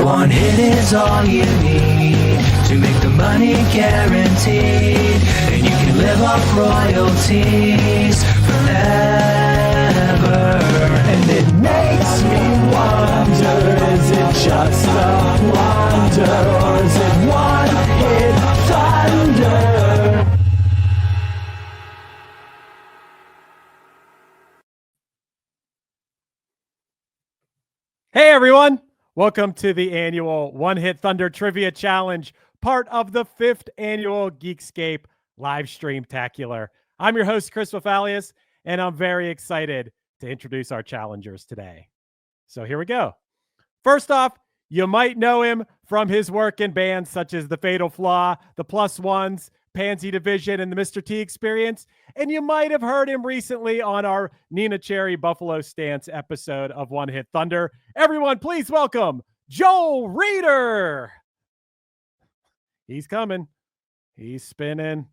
One hit is all you need to make the money guaranteed, and you can live off royalties forever. And it makes me wonder, is it just a blunder, or is it one hit thunder? Hey everyone, welcome to the annual One Hit Thunder Trivia Challenge, part of the 5th annual Geekscape Livestream-Tacular. I'm your host, Chris Wafalius, and I'm very excited to introduce our challengers today. So here we go. First off, you might know him from his work in bands such as the Fatal Flaw, the Plus Ones, Pansy Division, and the Mr. T Experience. And you might have heard him recently on our Nina Cherry Buffalo Stance episode of One Hit Thunder. Everyone, please welcome Joel Reeder. He's coming. He's spinning.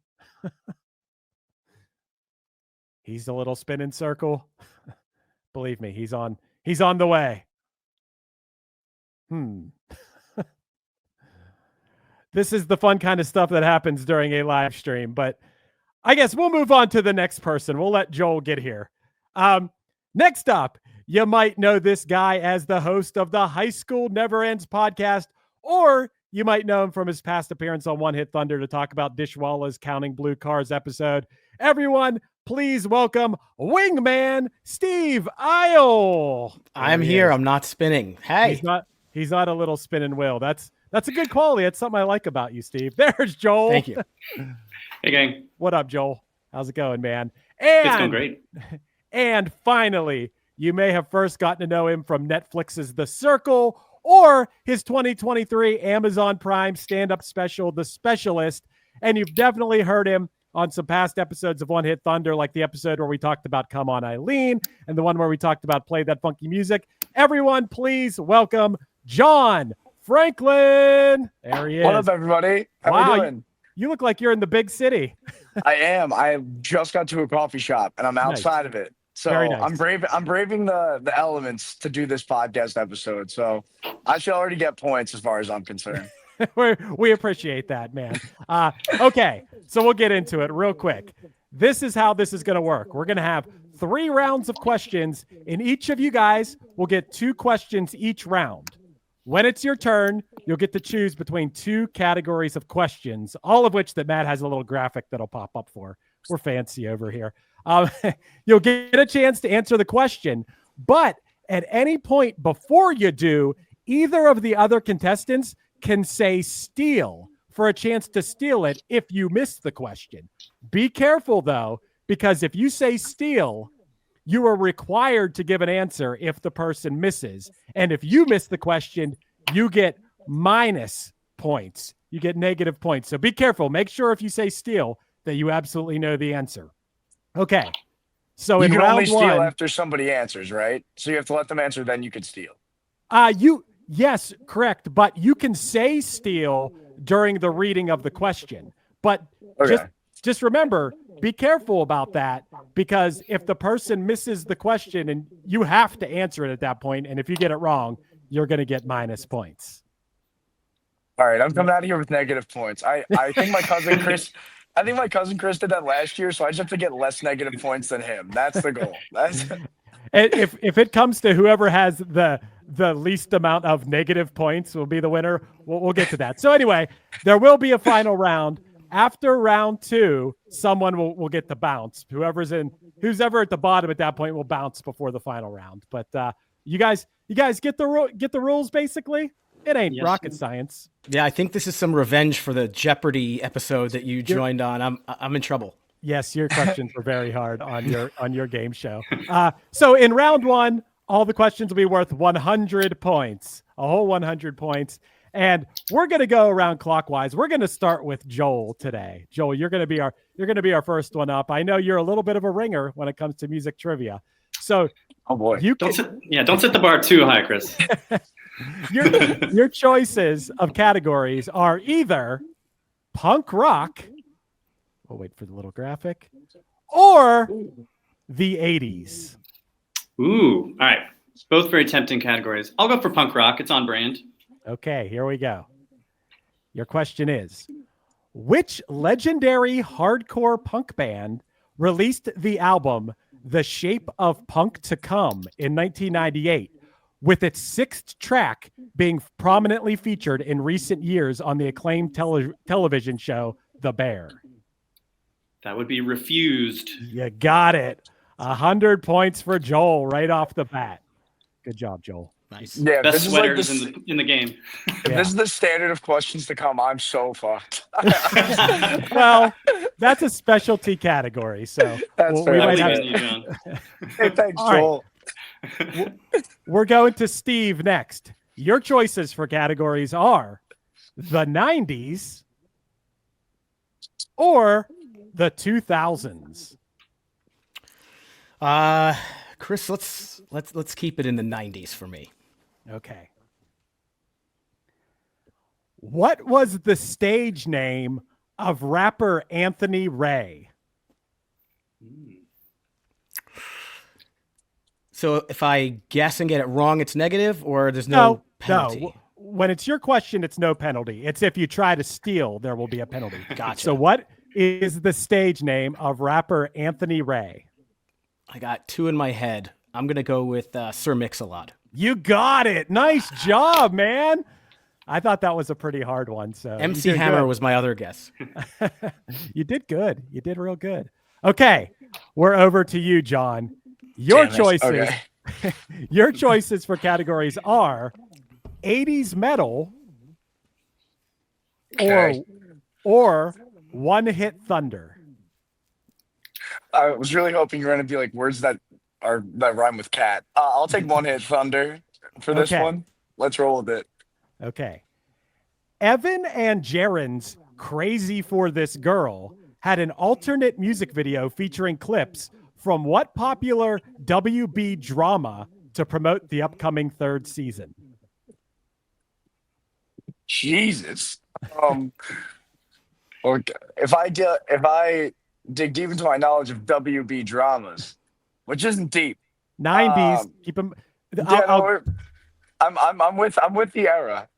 He's a little spinning circle. Believe me, he's on the way. This is the fun kind of stuff that happens during a live stream, but I guess we'll move on to the next person. We'll let Joel get here. Next up, you might know this guy as the host of the High School Never Ends podcast, or you might know him from his past appearance on One Hit Thunder to talk about Dishwalla's Counting Blue Cars episode. Everyone, please welcome Wingman Steve Eyl. I'm here. I'm not spinning. Hey. He's not a little spinning wheel. That's a good quality. That's something I like about you, Steve. There's Joel. Thank you. Hey, gang. What up, Joel? How's it going, man? It's going great. And finally, you may have first gotten to know him from Netflix's The Circle or his 2023 Amazon Prime stand-up special, The Specialist. And you've definitely heard him on some past episodes of One Hit Thunder, like the episode where we talked about Come On Eileen and the one where we talked about Play That Funky Music. Everyone, please welcome John Franklin. There he is. What up, everybody? How you doing? You look like you're in the big city. I am. I just got to a coffee shop and I'm outside of it. So Very nice. I'm braving the elements to do this podcast episode. So I should already get points as far as I'm concerned. We appreciate that, man. Okay, so we'll get into it real quick. This is how this is going to work. We're going to have 3 rounds of questions, and each of you guys will get 2 questions each round. When it's your turn, you'll get to choose between 2 categories of questions, all of which that Matt has a little graphic that'll pop up for. We're fancy over here. You'll get a chance to answer the question, but at any point before you do, either of the other contestants can say steal for a chance to steal it if you miss the question. Be careful, though, because if you say steal, you are required to give an answer if the person misses. And if you miss the question, you get minus points. You get negative points. So be careful. Make sure if you say steal that you absolutely know the answer. Okay. So you in can round only steal one, after somebody answers, right? So you have to let them answer, then you can steal. Yes, correct. But you can say steal during the reading of the question. But Okay. just remember, be careful about that, because if the person misses the question, and you have to answer it at that point, and if you get it wrong, you're going to get minus points. All right, I'm coming out of here with negative points. I think my cousin Chris did that last year, so I just have to get less negative points than him. That's the goal. If it comes to whoever has the least amount of negative points will be the winner. We'll get to that. So anyway, there will be a final round. After round 2, someone will get the bounce. Who's ever at the bottom at that point will bounce before the final round. But you guys get the rules basically. It ain't rocket science. Yeah, I think this is some revenge for the Jeopardy episode that you joined on. I'm in trouble. Yes, your questions were very hard on your game show. So in round 1, all the questions will be worth 100 points, a whole 100 points. And we're going to go around clockwise. We're going to start with Joel today. Joel, you're going to be our first one up. I know you're a little bit of a ringer when it comes to music trivia. So, oh boy, don't set the bar too high, Chris. Your choices of categories are either punk rock. We'll wait for the little graphic, or the 80s. Ooh, all right. Both very tempting categories. I'll go for punk rock. It's on brand. Okay, here we go. Your question is, which legendary hardcore punk band released the album The Shape of Punk to Come in 1998, with its sixth track being prominently featured in recent years on the acclaimed television show The Bear? That would be Refused. You got it. 100 points for Joel right off the bat. Good job, Joel. Nice. Yeah, if Best this is like sweaters this, in the game. if this is the standard of questions to come, I'm so fucked. Well, that's a specialty category, so That's fair. we I might believe have. in you, John. Hey, thanks, All right. Joel. We're going to Steve next. Your choices for categories are the 90s or the 2000s. Chris, let's keep it in the 90s for me. Okay. What was the stage name of rapper Anthony Ray? So if I guess and get it wrong, it's negative, or there's no penalty? No. When it's your question, it's no penalty. It's if you try to steal, there will be a penalty. Gotcha. So what is the stage name of rapper Anthony Ray? I got two in my head. I'm gonna go with Sir Mix-a-Lot. You got it. Nice job, man. I thought that was a pretty hard one. So MC you did Hammer good. was my other guess. You did good. You did real good. Okay, we're over to you, John. Your Damn it. choices. Okay. Your choices for categories are 80s metal Okay. or one hit thunder. I was really hoping you were going to be like words that rhyme with cat. I'll take one hit thunder for this Okay. one. Let's roll with it. Okay. Evan and Jaren's Crazy for This Girl had an alternate music video featuring clips from what popular WB drama to promote the upcoming third season? Jesus. Okay. If I dig deep into my knowledge of WB dramas, which isn't deep. 90s. Keep them. Yeah, no, I'm with the era.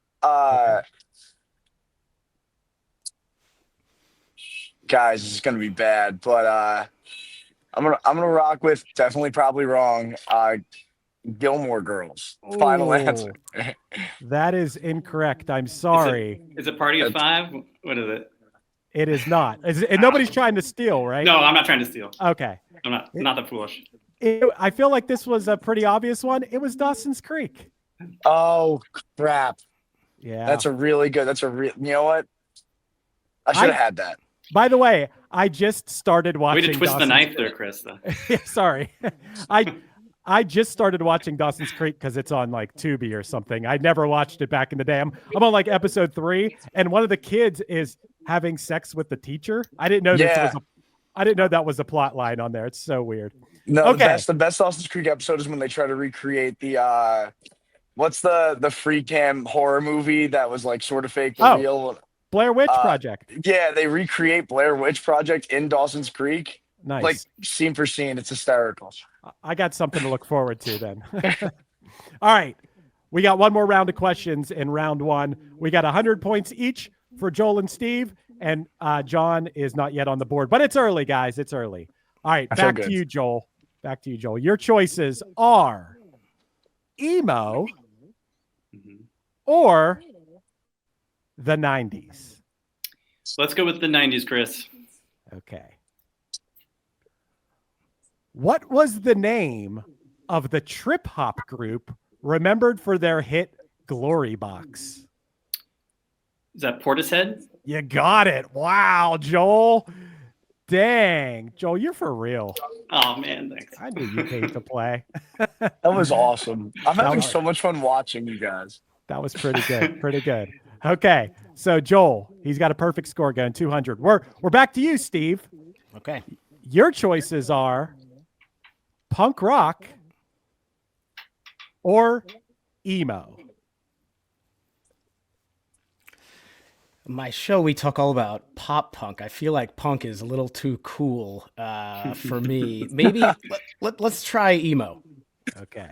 Guys, this is gonna be bad, but I'm gonna rock with, definitely probably wrong. Gilmore Girls. Final Ooh. answer. That is incorrect. I'm sorry. Is it Party of Five? What is it? It is not. And nobody's trying to steal, right? No, I'm not trying to steal. Okay. I'm not that foolish. I feel like this was a pretty obvious one. It was Dawson's Creek. Oh crap! Yeah. That's a really good. You know what? I should have had that. By the way, I just started watching. Way to twist the Dawson's knife there, Chris. Though. Yeah, sorry. I just started watching Dawson's Creek because it's on like Tubi or something. I never watched it back in the day. I'm on like episode 3, and one of the kids is having sex with the teacher. I didn't know I didn't know that was a plot line on there. It's so weird. No, Okay. the best Dawson's Creek episode is when they try to recreate the what's the free cam horror movie that was like sort of fake but real. Blair Witch Project. Yeah, they recreate Blair Witch Project in Dawson's Creek. Nice. Like scene for scene. It's hysterical. I got something to look forward to then. All right. We got one more round of questions in round 1. We got 100 points each for Joel and Steve, and John is not yet on the board, but it's early, guys. It's early. All right. Back to you, Joel. Back to you, Joel. Your choices are emo or the 90s. Let's go with the 90s, Chris. Okay. What was the name of the trip hop group remembered for their hit Glory Box? Is that Portishead? You got it. Wow, Joel. Dang. Joel, you're for real. Oh man, thanks. I knew you came to play. That was awesome. I'm having so much fun watching you guys. That was pretty good. Pretty good. Okay. So Joel, he's got a perfect score going, 200. We're back to you, Steve. Okay. Your choices are punk rock or emo. My show, we talk all about pop punk. I feel like punk is a little too cool for me. Maybe let's try emo. Okay.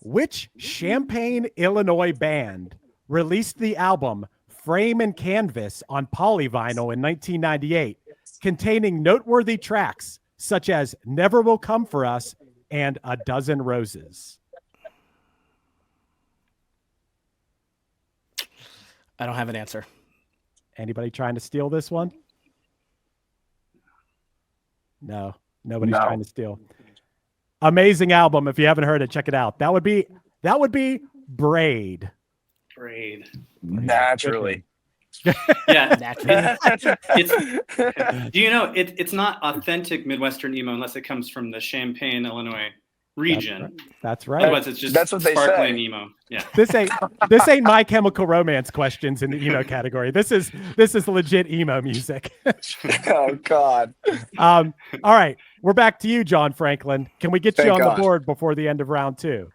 Which Champaign, Illinois band released the album Frame and Canvas on polyvinyl in 1998, containing noteworthy tracks such as Never Will Come For Us and A Dozen Roses? I don't have an answer. Anybody trying to steal this one? No, nobody's No. trying to steal. Amazing album. If you haven't heard it, check it out. That would be Braid. Braid. Naturally. Yeah. Naturally. It's, do you know it's not authentic Midwestern emo unless it comes from the Champaign, Illinois region. That's right. Otherwise, it's just That's what they sparkling say. emo. Yeah. This ain't My Chemical Romance questions in the emo category. This is legit emo music. Oh God. All right, we're back to you, John Franklin. Can we get you Thank on God. the board before the end of round 2?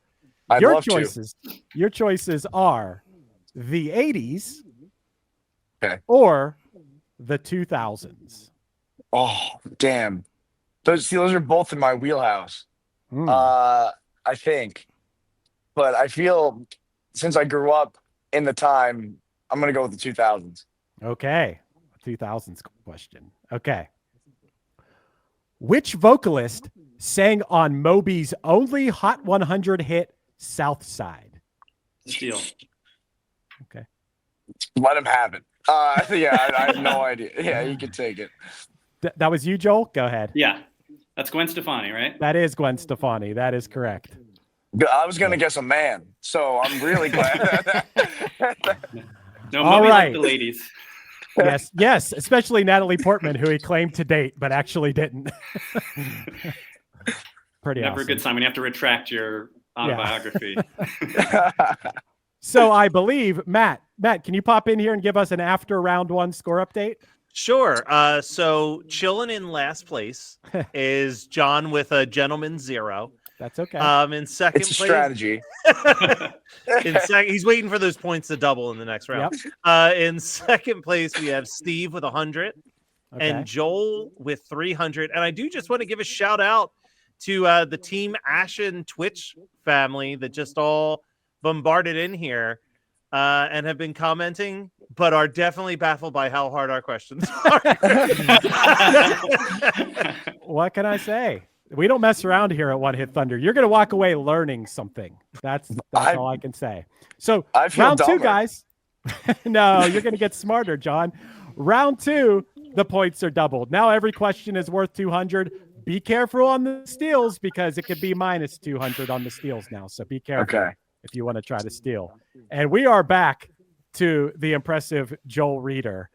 I'd Your love choices. Your choices are the 80s Okay. or the 2000s. Oh, damn. Those are both in my wheelhouse. Hmm. I think. But I feel since I grew up in the time, I'm gonna go with the 2000s. Okay. 2000s question. Okay. Which vocalist sang on Moby's only Hot 100 hit, South Side? Steel. Okay. Let him have it. Yeah, I have no idea. Yeah, you can take it. That was you, Joel? Go ahead. Yeah. That's Gwen Stefani, right? That is Gwen Stefani. That is correct. I was gonna guess a man, so I'm really glad. No, All Moby right. like the ladies. Yes, especially Natalie Portman, who he claimed to date, but actually didn't. Pretty Never a awesome. good sign when you have to retract your autobiography. So I believe, Matt, can you pop in here and give us an after round 1 score update? Sure. So chilling in last place is John with a gentleman 0. That's okay. In second It's a place, strategy. he's waiting for those points to double in the next round. In second place, we have Steve with 100 Okay. and Joel with 300. And I do just want to give a shout out to the Team Ashen Twitch family that just all bombarded in here and have been commenting, but are definitely baffled by how hard our questions are. What can I say? We don't mess around here at One Hit Thunder. You're going to walk away learning something. That's all I can say. So I feel round 2, dumber. guys. No, you're going to get smarter, John. Round 2, the points are doubled. Now every question is worth 200. Be careful on the steals because it could be minus 200 on the steals now. So be careful Okay. if you want to try to steal. And we are back to the impressive Joel Reeder.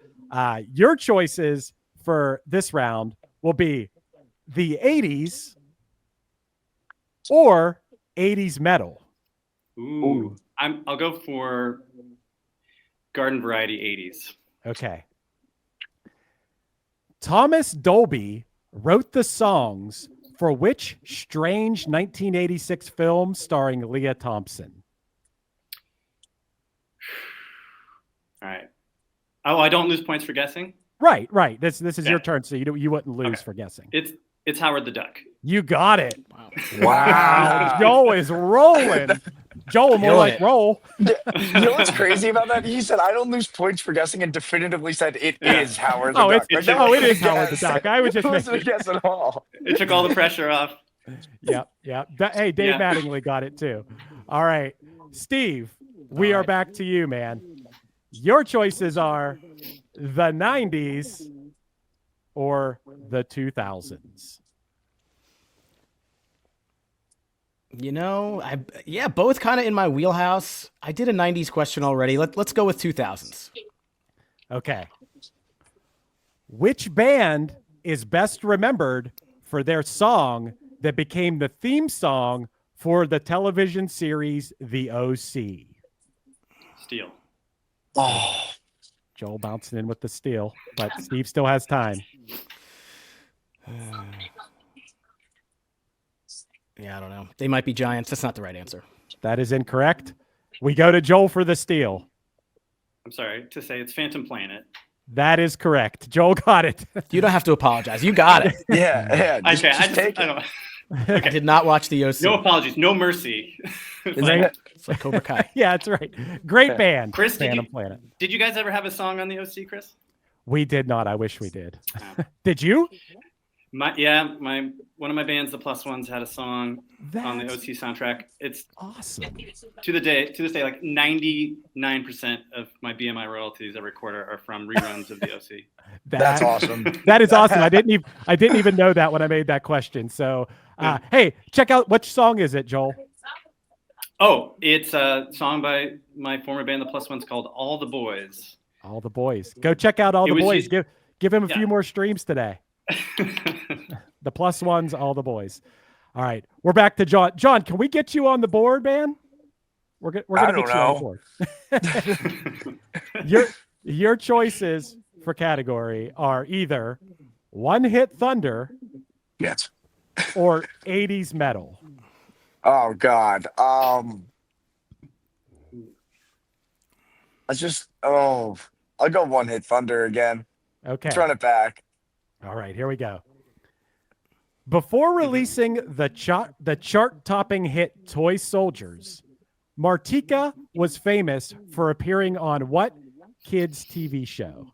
Your choices for this round will be the 80s or 80s metal. Ooh. I'll go for garden variety 80s. Okay. Thomas Dolby wrote the songs for which strange 1986 film starring Leah Thompson? All right. Oh, I don't lose points for guessing? Right. This is Yeah. your turn, so you wouldn't lose Okay. for guessing. It's Howard the Duck. You got it. Wow. Joel is rolling. Joel, more Killing like it. roll. You know what's crazy about that? He said, I don't lose points for guessing and definitively said it is Howard the Oh, Duck. it's Like, it is no Howard the guess. Duck. I was just It wasn't a making. guess at all. It took all the pressure off. Yep. Hey, Dave Yeah. Mattingly got it too. All right, Steve, we are back to you, man. Your choices are the 90s or the 2000s. You know, both kind of in my wheelhouse. I did a 90s question already. Let's go with 2000s. Okay. Which band is best remembered for their song that became the theme song for the television series The OC? Steel. Oh, Joel bouncing in with the steal, but Steve still has time. Yeah, I don't know. They might be giants. That's not the right answer. That is incorrect. We go to Joel for the steal. I'm sorry to say it's Phantom Planet. That is correct. Joel got it. You don't have to apologize. You got it. yeah. Just I take I it. don't. I did not watch the OC. No apologies, no mercy. It's like Cobra Kai. Yeah, that's right. Great band. Chris, did Phantom you, Planet. did you guys ever have a song on the OC, Chris? We did not. I wish we did. Oh. Did you? One of my bands, the Plus Ones, had a song on the OC soundtrack. It's awesome. To this day, like 99% of my BMI royalties every quarter are from reruns of the OC. That's awesome. That is awesome. I didn't even know that when I made that question. So, hey, check out which song is it, Joel? Oh, it's a song by my former band, the Plus Ones, called "All the Boys." All the Boys. Go check out All the Boys. Give him a few more streams today. The Plus Ones, All the Boys. All right, we're back to John. John, can we get you on the board, man? We're gonna get you on the board. Your choices for category are either One Hit Thunder, Yes. or 80s metal. Oh God. I'll go One Hit Thunder again. Okay. Let's run it back. All right, here we go. Before releasing the chart-topping hit Toy Soldiers, Martika was famous for appearing on what kids' TV show?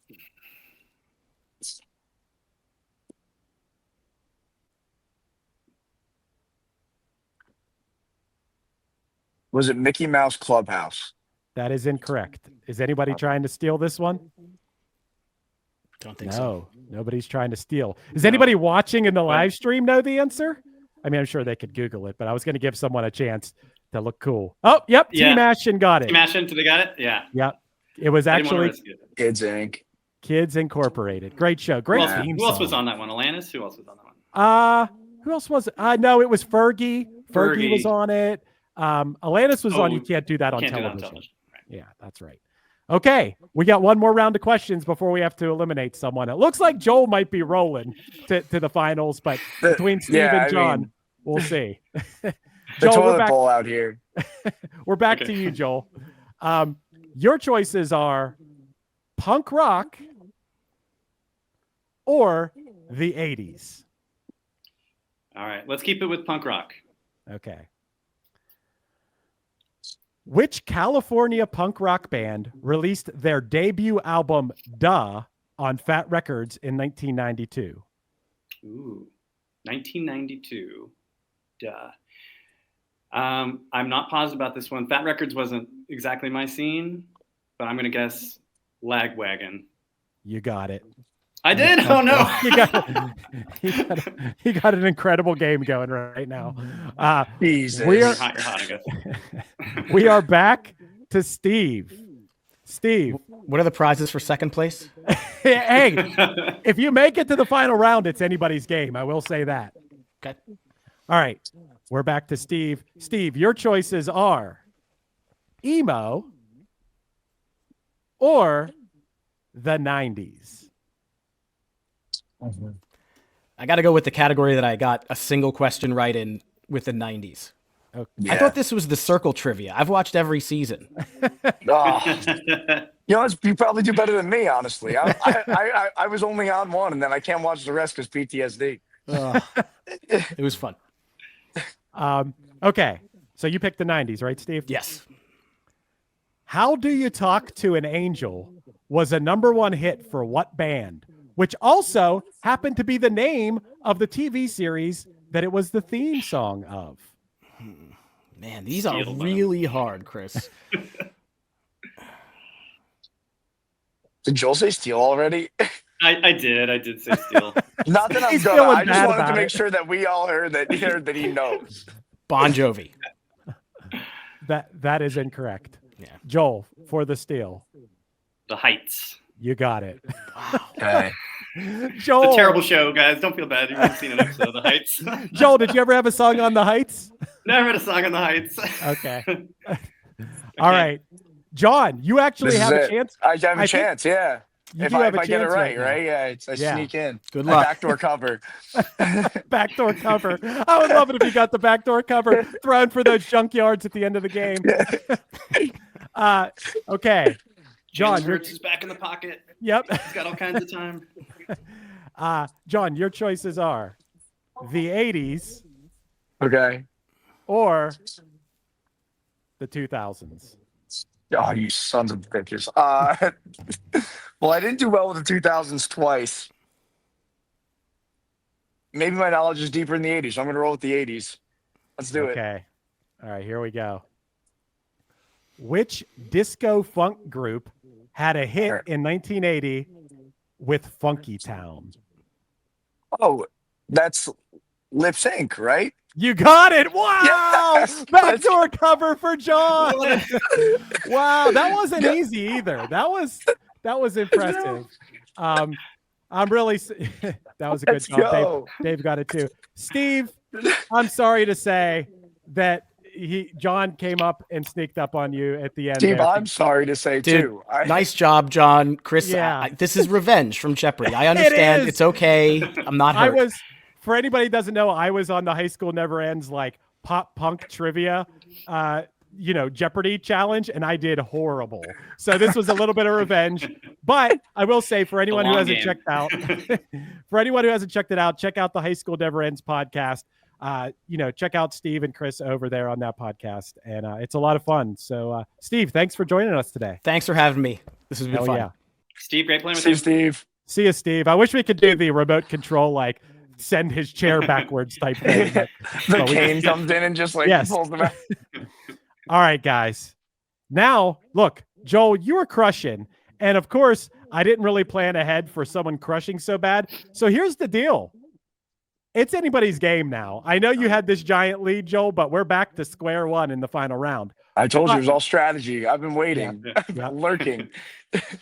Was it Mickey Mouse Clubhouse? That is incorrect. Is anybody trying to steal this one? Don't think so. No, nobody's trying to steal. Does anybody watching in the live stream know the answer? I mean, I'm sure they could Google it, but I was going to give someone a chance to look cool. Oh, yep. Yeah. Team Ashton got it. Team Ashton, did they got it? Yeah. Yep. It was actually Kids Inc. Kids Incorporated. Great show. Great theme Who else song. was on that one? Alanis? Who else was on that one? Who else was it? No, it was Fergie. Fergie was on it. Alanis was on You Can't Do That on Television. Right. Yeah, that's right. Okay, we got one more round of questions before we have to eliminate someone. It looks like Joel might be rolling to the finals, but between Steve and John, we'll see. The Joel, toilet bowl out here. We're back to you, Joel. Your choices are punk rock or the 80s. All right, let's keep it with punk rock. Okay. Which California punk rock band released their debut album, Duh, on Fat Records in 1992? Ooh, 1992. Duh. I'm not positive about this one. Fat Records wasn't exactly my scene, but I'm going to guess Lagwagon. You got it. I did? Oh, no. he got an incredible game going right now. Jesus. We are, You're hot, I guess. we are back to Steve. Steve. What are the prizes for second place? Hey, if you make it to the final round, it's anybody's game. I will say that. Okay. All right. We're back to Steve. Steve, your choices are emo or the 90s. I got to go with the category that I got a single question right in with the 90s. Okay. Yeah. I thought this was the Circle trivia. I've watched every season. Oh. You probably do better than me, honestly. I was only on one, and then I can't watch the rest because PTSD. It was fun. Okay. So you picked the 90s, right, Steve? Yes. How Do You Talk to an Angel was a #1 hit for what band? Which also happened to be the name of the TV series that it was the theme song of. Man, these are really hard, Chris. Did Joel say Steel already? I did say Steel. Not that I'm He's gonna. feeling I just bad wanted to about make it. sure that we all heard that he knows. Bon Jovi. That is incorrect. Yeah. Joel, for the steal. The Heights. You got it. Okay. Joel. It's a terrible show, guys. Don't feel bad. You've seen an episode of The Heights. Joel, did you ever have a song on the Heights? Never had a song on The Heights. Okay. All right. John, you actually This is have a it. chance. I have a think chance, yeah. You If do I have a get it chance right, now. right? Yeah, I Yeah. sneak in. Good My luck. backdoor cover. Backdoor cover. I would love it if you got the backdoor cover thrown for those junkyards at the end of the game. Okay. John, Jalen Hurts is back in the pocket. Yep. He's got all kinds of time. John, your choices are the 80s Okay. or the 2000s? Oh, you sons of bitches. Well, I didn't do well with the 2000s twice. Maybe my knowledge is deeper in the 80s, so I'm going to roll with the 80s. Let's do it. Okay. All right, here we go. Which disco funk group had a hit in 1980 with Funky Town? Oh, that's Lip Sync, right? You got it. Wow. Yes! Backdoor cover for John. Wow. That wasn't Yeah. easy either. That was impressive. I'm really that was a good Let's job. go. Dave got it too. Steve, I'm sorry to say that John came up and sneaked up on you at the end. Steve, there. I'm sorry to say, Dude, too. nice job, John. Chris, Yeah. this is revenge from Jeopardy. I understand. is. It's okay. I'm not hurt. For anybody who doesn't know, I was on the High School Never Ends like pop punk trivia, Jeopardy challenge, and I did horrible. So this was a little bit of revenge. But I will say, for anyone who hasn't checked out, check out the High School Never Ends podcast. Check out Steve and Chris over there on that podcast, and it's a lot of fun. So, Steve, thanks for joining us today. Thanks for having me. This has been fun. Yeah. Steve, great playing with See you, you. Steve. See you, Steve. I wish we could do the remote control, like send his chair backwards type thing. The cane comes in and just pulls them out. All right, guys. Now, look, Joel, you were crushing. And of course, I didn't really plan ahead for someone crushing so bad. So here's the deal. It's anybody's game now. I know you had this giant lead, Joel, but we're back to square one in the final round. I told you it was all strategy. I've been waiting, lurking.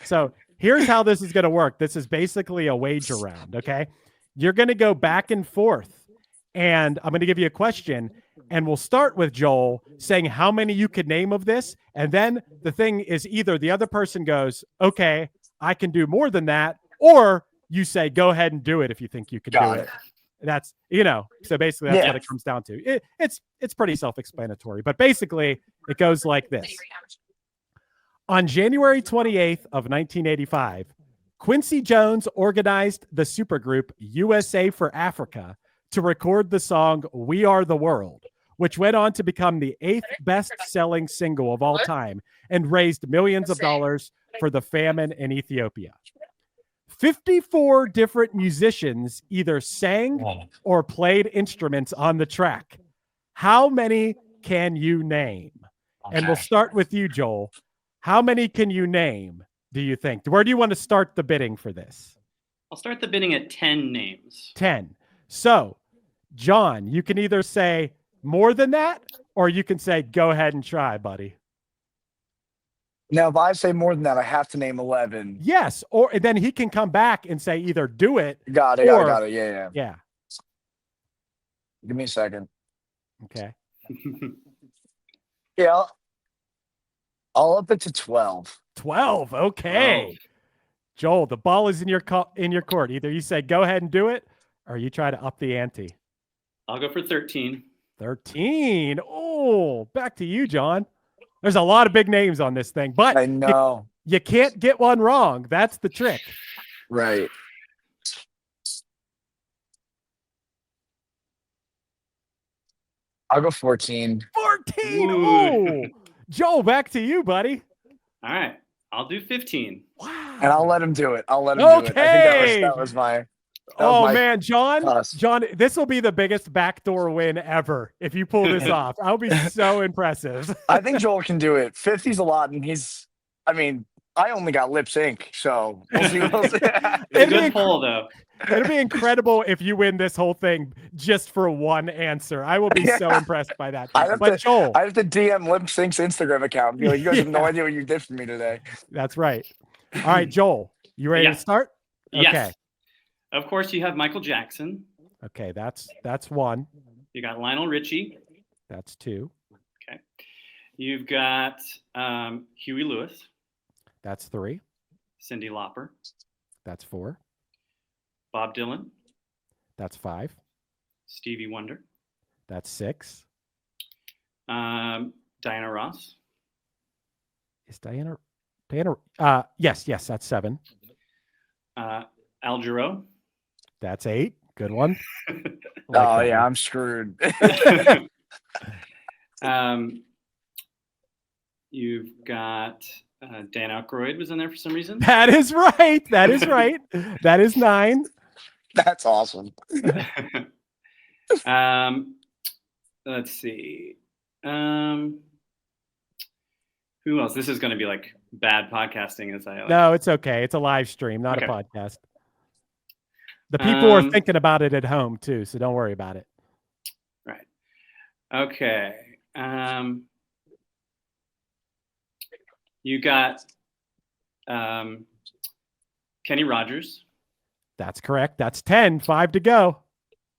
So here's how this is going to work. This is basically a wager round, okay? You're going to go back and forth, and I'm going to give you a question, and we'll start with Joel saying how many you could name of this, and then the thing is either the other person goes, okay, I can do more than that, or you say, go ahead and do it if you think you can do it. That's, so basically that's what it comes down to. It's pretty self-explanatory, but basically it goes like this. On January 28th of 1985, Quincy Jones organized the supergroup USA for Africa to record the song We Are the World, which went on to become the 8th best-selling single of all time and raised millions of dollars for the famine in Ethiopia. 54 different musicians either sang or played instruments on the track. How many can you name? Okay. And we'll start with you, Joel. How many can you name, do you think? Where do you want to start the bidding for this? I'll start the bidding at 10 names. 10. So, John, you can either say more than that, or you can say, go ahead and try, buddy. Now, if I say more than that, I have to name 11. Yes, or then he can come back and say either do it. Got it, got it. Yeah. Give me a second. Okay. Yeah, I'll up it to 12. 12. Okay. Oh. Joel, the ball is in your court. Either you say go ahead and do it, or you try to up the ante. I'll go for 13. 13. Oh, back to you, John. There's a lot of big names on this thing, but I know you can't get one wrong. That's the trick. Right. I'll go 14. 14. Oh, Joel, back to you, buddy. All right. I'll do 15. Wow. And I'll let him do it. do it. I think that was my. Man, John, this will be the biggest backdoor win ever if you pull this off. I'll be so impressive. I think Joel can do it. 50's a lot, and I only got lip sync, so we'll see. It's a good poll, though. It'll be incredible if you win this whole thing just for one answer. I will be so impressed by that. Joel, I have to DM Lip Sync's Instagram account and be like, you guys have no idea what you did for me today. That's right. All right, Joel, you ready to start? Yes. Okay. Of course, you have Michael Jackson. Okay, that's one. You got Lionel Richie. That's 2. Okay. You've got Huey Lewis. That's 3. Cyndi Lauper. That's 4. Bob Dylan. That's 5. Stevie Wonder. That's 6. Diana Ross. Is Diana? Yes, that's 7. Al Jarreau. That's 8. Good one. Oh yeah, I'm screwed. You've got Dan Aykroyd was in there for some reason. That is right. That is right. That is 9. That's awesome. Let's see. Who else? This is going to be like bad podcasting as I like. No, it's okay. It's a live stream, not Okay. a podcast. The people are thinking about it at home too, so don't worry about it. Right. Okay. You got Kenny Rogers. That's correct. That's 10. 5 to go.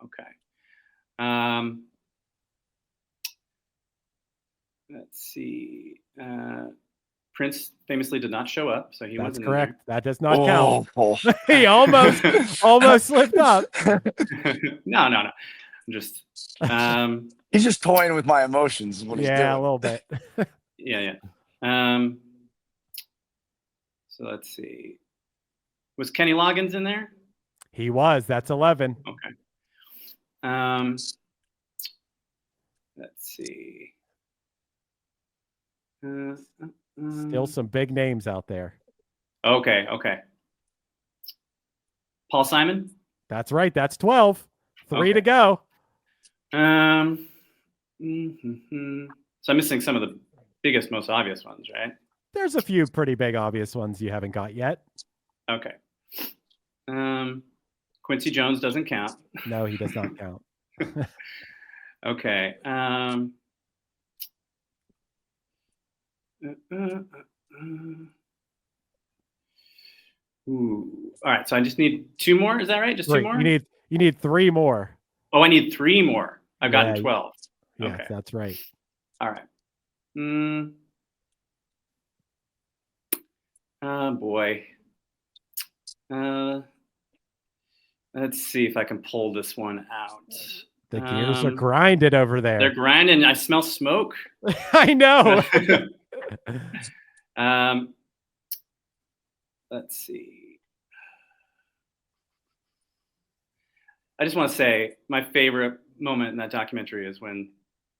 Okay. Let's see. Prince famously did not show up, so he That's wasn't correct. That does not count. Oh. He almost slipped up. No. I'm just. He's just toying with my emotions. Is what he's Yeah, doing. a little bit. Yeah. So let's see. Was Kenny Loggins in there? He was. That's 11. Okay. Let's see. Still some big names out there. Okay. Paul Simon? That's right. That's 12. 3 Okay. to go. So I'm missing some of the biggest, most obvious ones, right? There's a few pretty big obvious ones you haven't got yet. Okay. Quincy Jones doesn't count. No, he does not count. Okay. Ooh. All right. So I just need 2 more. Is that right? Just 2 more? You need 3 more. Oh, I need 3 more. I've gotten Yeah, 12. Yes, Okay. that's right. All right. Oh boy. Let's see if I can pull this one out. The gears are grinded over there. They're grinding. I smell smoke. I know. Let's see. I just want to say my favorite moment in that documentary is when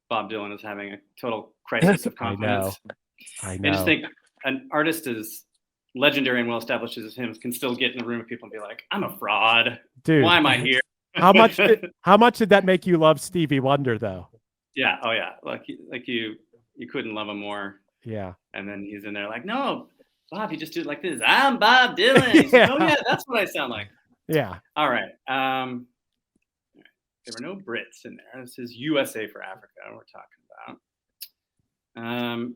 Bob Dylan is having a total crisis of confidence. I know. I just think an artist as legendary and well established as him can still get in a room with people and be like, "I'm a fraud. Dude, why am I here?" How much did that make you love Stevie Wonder though? Yeah. Oh yeah. Like you couldn't love him more. Yeah. And then he's in there like, "No, Bob, you just do it like this. I'm Bob Dylan." He's like, "Oh yeah, that's what I sound like." Yeah. All right. There were no Brits in there. This is USA for Africa we're talking about. I'm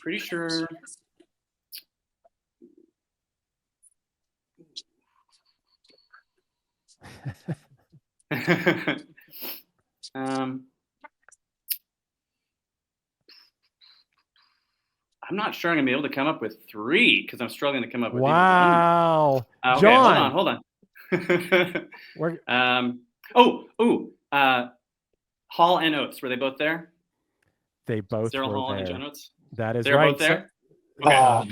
pretty sure. I'm not sure I'm gonna be able to come up with 3 because I'm struggling to come up with. Wow. Okay, John. hold on. We're, Hall and Oates, were they both there? they both Daryl were Hall and there. John Oates. That is They're right. both there. Oh,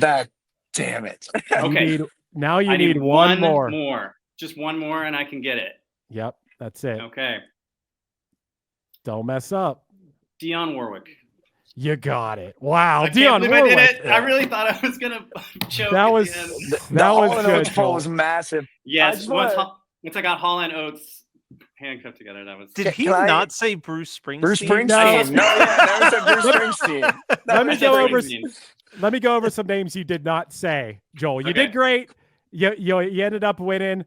damn it. Okay. Now you I need one more. Just one more, and I can get it. Yep, that's it. Okay. Don't mess up. Dionne Warwick. You got it. Wow, I can't Dionne believe Warwick. I did it. I really thought I was gonna choke. That at was the end. that was Hall and good. Oates poll Joel. was massive. Yes. just Once wanna- I got Hall and Oates handcuffed together, that was. Did he Can I- not say Bruce Springsteen? Bruce Springsteen. No. No, yeah, never said Bruce Springsteen. Let me I go said over. Springsteen. Let me go over some names you did not say, Joel. You Okay. did great. You ended up winning.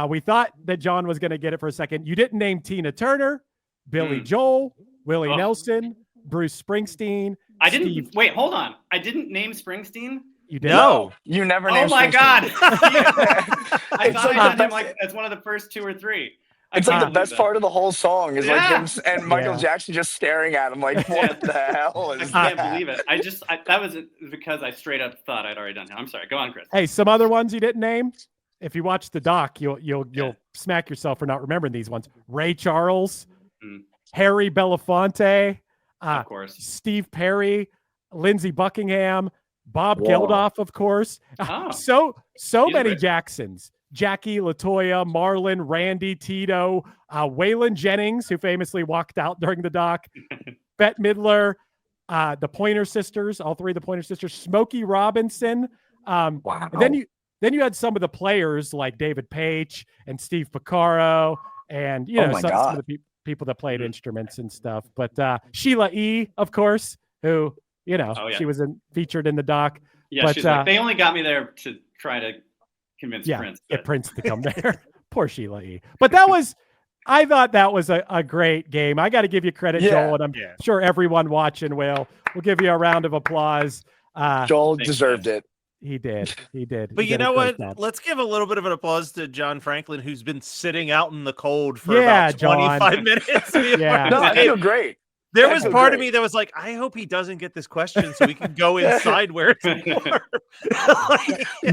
We thought that John was going to get it for a second. You didn't name Tina Turner, Billy Joel, Willie Oh. Nelson, Bruce Springsteen. I didn't. Steve- Wait, hold on. I didn't name Springsteen. You did. No. You never Oh named my God! Springsteen. I It's thought like I the had him best- like as one of the first 2 or 3. It's like the couldn't best believe that. part of the whole song is like Yeah. him and Michael Yeah. Jackson just staring at him like, what the hell is I can't that? believe it. That was because I straight up thought I'd already done it. I'm sorry. Go on, Chris. Hey, some other ones you didn't name. If you watch the doc, you'll Yeah. smack yourself for not remembering these ones. Ray Charles, Mm. Harry Belafonte, Of course. Steve Perry, Lindsey Buckingham, Bob Whoa. Geldof, of course. Oh. So He's a many great- Jacksons. Jackie, Latoya, Marlon, Randy, Tito, Waylon Jennings, who famously walked out during the doc, Bette Midler, the Pointer Sisters, all three of the Pointer Sisters, Smokey Robinson. Wow. And then you had some of the players like David Page and Steve Picaro, and Oh my some God. of the people that played instruments and stuff. But Sheila E., of course, who Oh, yeah. she was featured in the doc. Yeah, But, she's like, they only got me there to try to convince Prince. Get Prince to come there. Poor Sheila E. But I thought that was a great game. I got to give you credit, Joel, and I'm sure everyone watching will. We'll give you a round of applause. Joel deserved it. He did. But He you did a know great what? job. Let's give a little bit of an applause to John Franklin, who's been sitting out in the cold for Yeah, about 25 John. minutes. Yeah. No, I feel great. There I was feel part of great. me that was like, I hope he doesn't get this question so we can go inside where it's warm.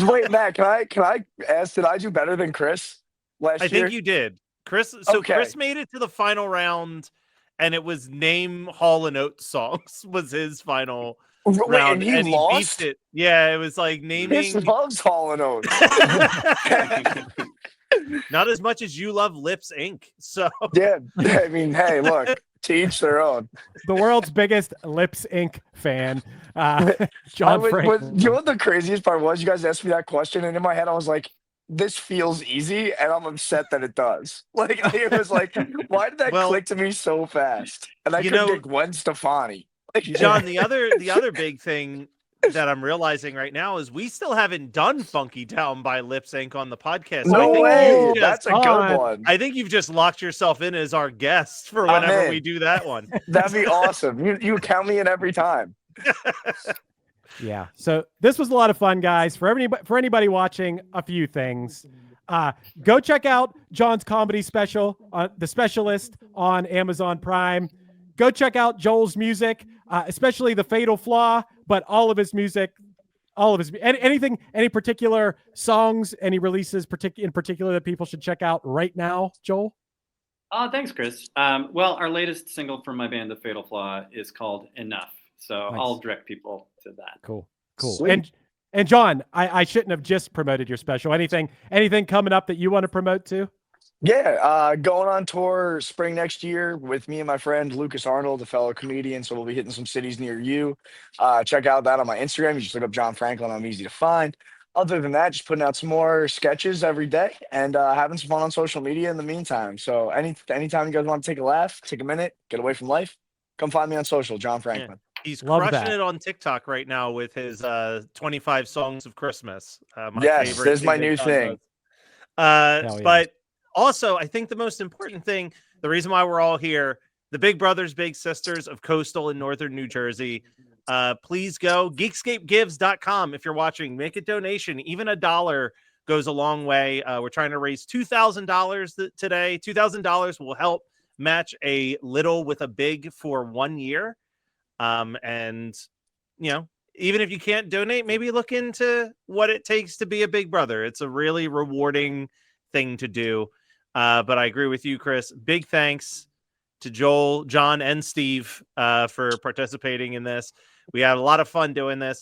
Wait, Matt, can I ask, did I do better than Chris last I year? think you did. Chris. So Okay. Chris made it to the final round, and it was name Hall and Oates songs was his final Wait, round, and he lost? beat it. Yeah, it was like Chris naming loves Hall and Oates. not as much as you love Lips Inc. So Yeah, I mean, hey, look, to each their own. The world's biggest Lips Inc. fan, John Franklin. You know what the craziest part was? You guys asked me that question, and in my head, I was like, this feels easy, and I'm upset that it does. Like, it was like, why did that click to me so fast? And I couldn't get Gwen Stefani. Like, John, the other big thing that I'm realizing right now is we still haven't done Funky Town by Lip Sync on the podcast. So No I think way. you've just- That's a good one. I think you've just locked yourself in as our guest for whenever we do that one. That'd be awesome. You count me in every time. Yeah. So this was a lot of fun, guys. For anybody watching, a few things. Go check out John's comedy special, The Specialist, on Amazon Prime. Go check out Joel's music, especially The Fatal Flaw, but all of his music, any particular songs, any releases in particular that people should check out right now, Joel? Thanks, Chris. Well, our latest single from my band, The Fatal Flaw, is called Enough. So Nice. I'll direct people to that. Cool. Sweet. And John, I shouldn't have just promoted your special. Anything coming up that you want to promote too? Yeah, going on tour spring next year with me and my friend Lucas Arnold, a fellow comedian. So we'll be hitting some cities near you. Check out that on my Instagram. You just look up John Franklin. I'm easy to find. Other than that, just putting out some more sketches every day and having some fun on social media in the meantime. So anytime you guys want to take a laugh, take a minute, get away from life, come find me on social, John Franklin. Yeah. He's Love crushing that. it on TikTok right now with his 25 songs of Christmas. My Yes, favorite this is my thing new that John thing. does. Hell yeah. But also, I think the most important thing, the reason why we're all here, the Big Brothers, Big Sisters of Coastal and Northern New Jersey. Please go geekscapegives.com. If you're watching, make a donation. Even $1 goes a long way. We're trying to raise $2,000 today. $2,000 will help match a little with a big for 1 year. And even if you can't donate, maybe look into what it takes to be a big brother. It's a really rewarding thing to do. But I agree with you, Chris. Big thanks to Joel, John, and Steve for participating in this. We had a lot of fun doing this.